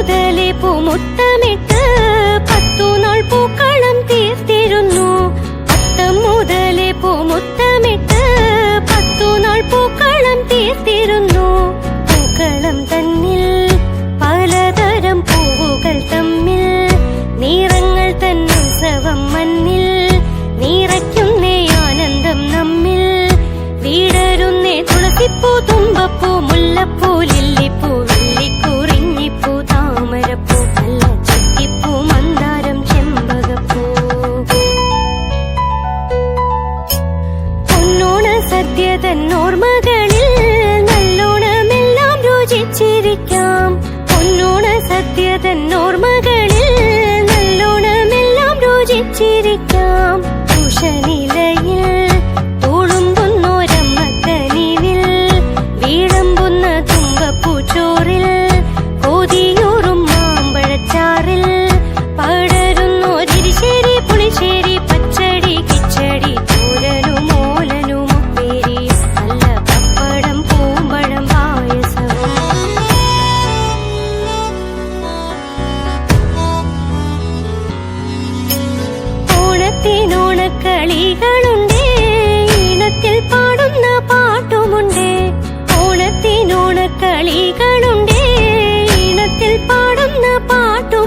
മുതലേ പൂമുത്തമിട്ട് 10 നാൾ പൂക്കളം തീർത്തിരുന്നു. അത്തം മുതലേ പൂമുത്തമിട്ട് 10 നാൾ പൂക്കളം തീർത്തിരുന്നു. പൂക്കളം തന്നിൽ പലതരം പൂവുകൾ തമ്മിൽ നിറങ്ങൾ തന്നുത്സവം മണ്ണിൽ നിറയ്ക്കുന്നേ ആനന്ദം നമ്മിൽ. വീടരുന്നേ തുളസിപ്പൂ, തുമ്പപ്പൂ, മുല്ലപ്പൂ, ലില്ലിപ്പൂ, വെള്ളിക്കുറിഞ്ഞിപ്പൂ, താമരപ്പൂ, നല്ല ചട്ടിപ്പൂ, മന്ദാരം, ചെമ്പകപ്പൂ. പൊന്നോണ സദ്യ തന്നോർമ്മകളിൽ നല്ലോണമെല്ലാം രുചിച്ചിരിക്കാം. പൊന്നോണ സദ്യ തന്നോർമ്മകളിൽ നല്ലോണമെല്ലാം രുചിച്ചിരിക്കാം. ഉഷനിലയിൽ തുളുമ്പുന്നോരമ്മക്കനിവിൽ വീഴമ്പുന്ന തുമ്പപ്പൂച്ചോറിൽ കൊതിയൂറും മാമ്പഴച്ചാറിൽ പടരുന്നോരിശ്ശേരി, പുളിശ്ശേരി, പച്ചടി, കിച്ചടി, തോരനും ഓലനും ഉപ്പേരി, നല്ല പപ്പടം, പൂമ്പഴം, പായസവും. ഓണത്തിനോണക്കളികളുണ്ടേ, ഈണത്തിൽ പാടുന്ന പാട്ടുമുണ്ടേ. ഓണത്തിനോണക്കളികളുണ്ടേ, ഈണത്തിൽ പാടുന്ന പാട്ടു